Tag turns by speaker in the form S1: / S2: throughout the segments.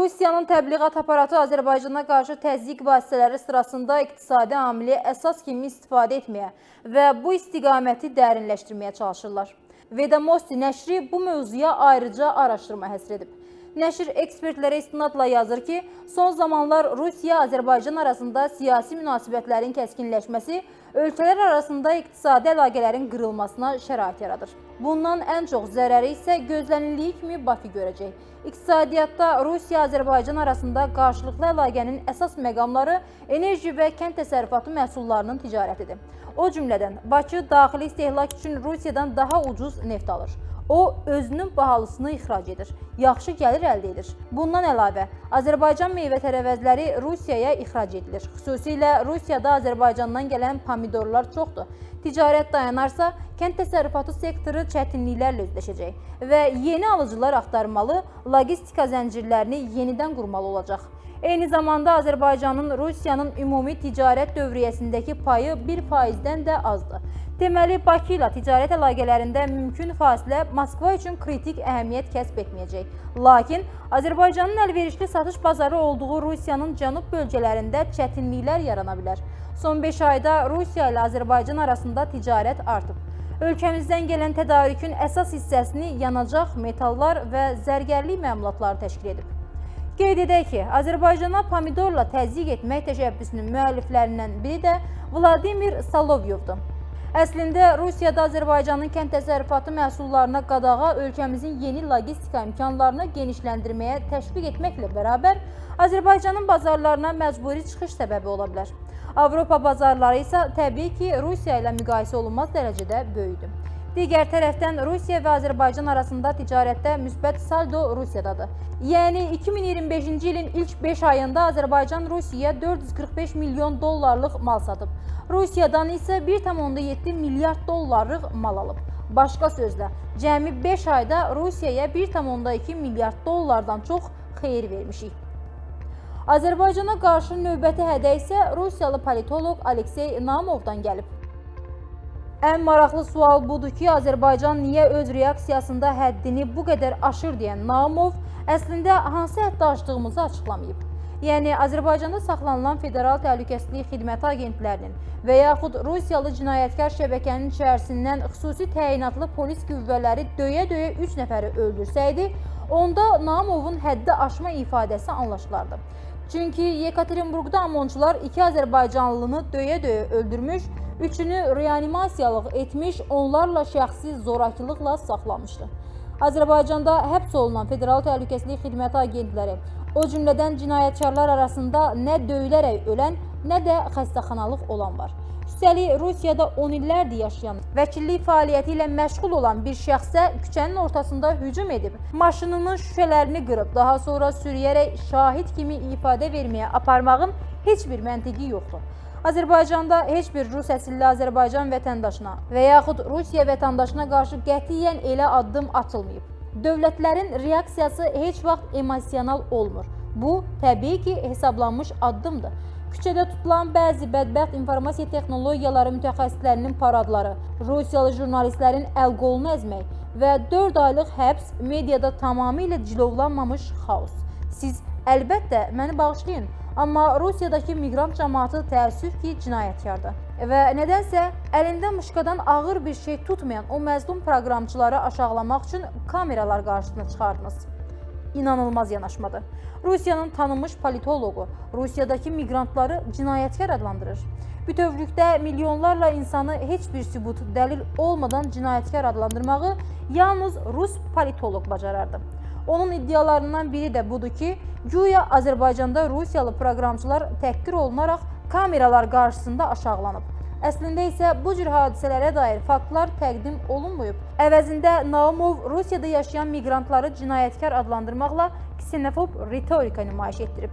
S1: Rusiyanın təbliğat aparatı Azərbaycana qarşı təzyiq vasitələri sırasında iqtisadi amili əsas kimi istifadə etməyə və bu istiqaməti dərinləşdirməyə çalışırlar. Vedomosti nəşri bu mövzuya ayrıca araşdırma həsr edib. Nəşr ekspertlərə istinadla yazır ki, son zamanlar Rusiya-Azərbaycan arasında siyasi münasibətlərin kəskinləşməsi ölkələr arasında iqtisadi əlaqələrin qırılmasına şərait yaradır. Bundan ən çox zərəri isə gözlənildiyi kimi Bakı görəcək. İqtisadiyyatda Rusiya-Azərbaycan arasında qarşılıqlı əlaqənin əsas məqamları enerji və kənd təsərrüfatı məhsullarının ticarətidir. O cümlədən Bakı daxili istehlak üçün Rusiyadan daha ucuz neft alır. O, özünün bahalısını ixrac edir, yaxşı gəlir əldə edir. Bundan əlavə, Azərbaycan meyvə-tərəvəzləri Rusiyaya ixrac edilir. Xüsusilə Rusiyada Azərbaycandan gələn pomidorlar çoxdur. Ticarət dayanarsa, kənd təsərrüfatı sektoru çətinliklərlə üzləşəcək və yeni alıcılar axtarmalı, logistika zəncirlərini yenidən qurmalı olacaq. Eyni zamanda Azərbaycanın Rusiyanın ümumi ticarət dövriyyəsindəki payı 1%-dən də azdır. Deməli, Bakı ilə ticarət əlaqələrində mümkün fasilə Moskva üçün kritik əhəmiyyət kəsb etməyəcək. Lakin Azərbaycanın əlverişli satış bazarı olduğu Rusiyanın cənub bölgələrində çətinliklər yarana bilər. Son 5 ayda Rusiya ilə Azərbaycan arasında ticarət artıb. Ölkəmizdən gələn tədarükün əsas hissəsini yanacaq, metallar və zərgərlik məmulatları təşkil edib. Qeyd edək ki, Azərbaycana pomidorla təzyiq etmək təşəbbüsünün müəlliflərindən biri də Vladimir Solovyovdur. Əslində, Rusiyada Azərbaycanın kənd təsərrüfatı məhsullarına qadağa ölkəmizin yeni logistika imkanlarını genişləndirməyə təşviq etməklə bərabər Azərbaycanın bazarlarına məcburi çıxış səbəbi ola bilər. Avropa bazarları isə təbii ki, Rusiya ilə müqayisə olunmaz dərəcədə böyükdür. Digər tərəfdən Rusiya və Azərbaycan arasında ticarətdə müsbət saldo Rusiyadadır. Yəni 2025-ci ilin ilk 5 ayında Azərbaycan Rusiyaya 445 milyon dollarlıq mal satıb. Rusiyadan isə 1,7 milyard dollarlıq mal alıb. Başqa sözlə, cəmi 5 ayda Rusiyaya 1,2 milyard dollardan çox xeyir vermişik. Azərbaycana qarşı növbəti hədə isə Rusiyalı politoloq Aleksey Naumovdan gəlib. Ən maraqlı sual budur ki, Azərbaycan niyə öz reaksiyasında həddini bu qədər aşır deyən Naumov əslində hansı həddə aşdığımızı açıqlamayıb. Yəni, Azərbaycanda saxlanılan Federal Təhlükəsizlik Xidməti agentlərinin və yaxud Rusiyalı cinayətkar şəbəkənin içərisindən xüsusi təyinatlı polis qüvvələri döyə-döyə 3 nəfəri öldürsəydi, onda Naumovun həddi aşma ifadəsi anlaşılardı. Çünki Yekaterinburqda OMON-çular 2 Azərbaycanlını döyə-döyə öldürmüş, 3-ünü reanimasiyalıq etmiş, onlarla şəxsi zorakılıqla saxlamışdı. Azərbaycanda həbs olunan Federal Təhlükəsizlik Xidməti agentləri, o cümlədən cinayətkarlar arasında nə döyülərək ölən, nə də xəstəxanalıq olan var. Üstəlik, Rusiyada 10 illərdir yaşayan, vəkillik fəaliyyəti ilə məşğul olan bir şəxsə küçənin ortasında hücum edib, maşınının şüşələrini qırıb, daha sonra sürüyərək şahid kimi ifadə verməyə aparmağın heç bir məntiqi yoxdur. Azərbaycanda heç bir Rus əsilli Azərbaycan vətəndaşına və yaxud Rusiya vətəndaşına qarşı qətiyyən elə addım atılmayıb. Dövlətlərin reaksiyası heç vaxt emosional olmur. Bu, təbii ki, hesablanmış addımdır. Küçədə tutulan bəzi bədbəxt informasiya texnologiyaları mütəxəssislərinin paradları, Rusiyalı jurnalistlərin əl-qolunu əzmək və 4 aylıq həbs mediada tamamilə cilovlanmamış xaos. Siz əlbəttə məni bağışlayın, amma Rusiyadakı miqrant cəmaatı təəssüf ki, cinayətkardır. Və nədənsə əlində mışqadan ağır bir şey tutmayan o məzlum proqramçıları aşağılamaq üçün kameralar qarşısına çıxardınız. İnanılmaz yanaşmadır. Rusiyanın tanınmış politoloqu Rusiyadakı miqrantları cinayətkar adlandırır. Bütövlükdə milyonlarla insanı heç bir sübut, dəlil olmadan cinayətkar adlandırmağı yalnız Rus politoloq bacarardı. Onun iddialarından biri də budur ki, güya Azərbaycanda Rusiyalı proqramçılar təhqir olunaraq kameralar qarşısında aşağılanıb. Əslində isə bu cür hadisələrə dair faktlar təqdim olunmayıb. Əvəzində Naumov Rusiyada yaşayan miqrantları cinayətkar adlandırmaqla ksenofob ritorika nümayiş etdirib.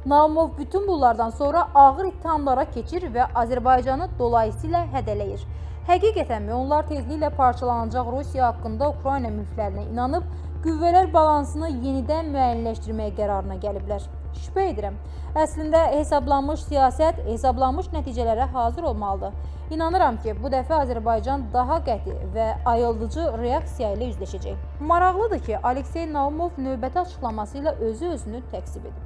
S1: Naumov bütün bunlardan sonra ağır ittihamlara keçir və Azərbaycanı dolayısıyla hədələyir. Həqiqətənmi onlar tezliklə parçalanacaq Rusiya haqqında Ukrayna mülklərinə inanıb, qüvvələr balansını yenidən müəyyənləşdirməyə qərarına gəliblər. Şübhə edirəm. Əslində hesablanmış siyasət hesablanmış nəticələrə hazır olmalıdır. İnanıram ki, bu dəfə Azərbaycan daha qəti və ayıldıcı reaksiya ilə üzləşəcək. Maraqlıdır ki, Aleksey Naumov növbəti açıqlaması ilə özünü təksib edib.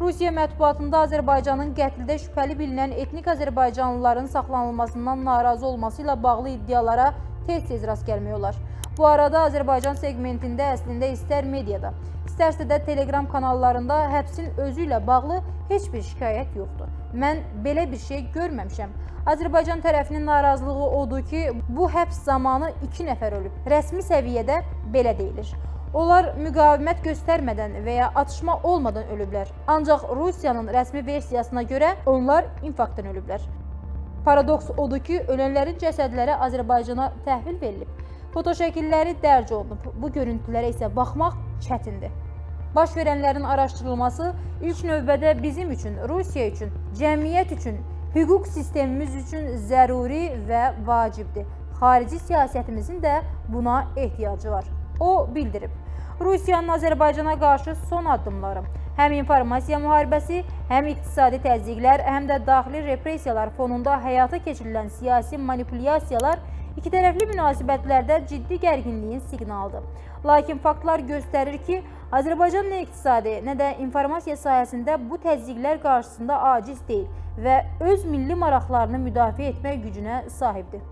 S1: Rusiya mətbuatında Azərbaycanın qətldə şübhəli bilinən etnik Azərbaycanlıların saxlanılmasından narazı olması ilə bağlı iddialara tez-tez rast gəlmək olar. Bu arada Azərbaycan segmentində əslində istər mediada, istərsə də Telegram kanallarında həbsin özü ilə bağlı heç bir şikayət yoxdur. Mən belə bir şey görməmişəm. Azərbaycan tərəfinin narazılığı odur ki, bu həbs zamanı 2 nəfər ölüb. Rəsmi səviyyədə belə deyilir. Onlar müqavimət göstərmədən və ya atışma olmadan ölüblər. Ancaq Rusiyanın rəsmi versiyasına görə onlar infarktdan ölüblər. Paradoks odur ki, ölənlərin cəsədləri Azərbaycana təhvil verilib. Fotoşəkilləri dərc olunub. Bu görüntülərə isə baxmaq çətindir. Baş verənlərin araşdırılması ilk növbədə bizim üçün, Rusiya üçün, cəmiyyət üçün, hüquq sistemimiz üçün zəruri və vacibdir. Xarici siyasətimizin də buna ehtiyacı var. O bildirib. Rusiyanın Azərbaycana qarşı son addımları, həm informasiya müharibəsi, həm iqtisadi təzyiqlər, həm də daxili repressiyalar fonunda həyata keçirilən siyasi manipulyasiyalar ikitərəfli münasibətlərdə ciddi gərginliyin siqnalıdır. Lakin faktlar göstərir ki, Azərbaycan nə iqtisadi, nə də informasiya sahəsində bu təzyiqlər qarşısında aciz deyil və öz milli maraqlarını müdafiə etmək gücünə sahibdir.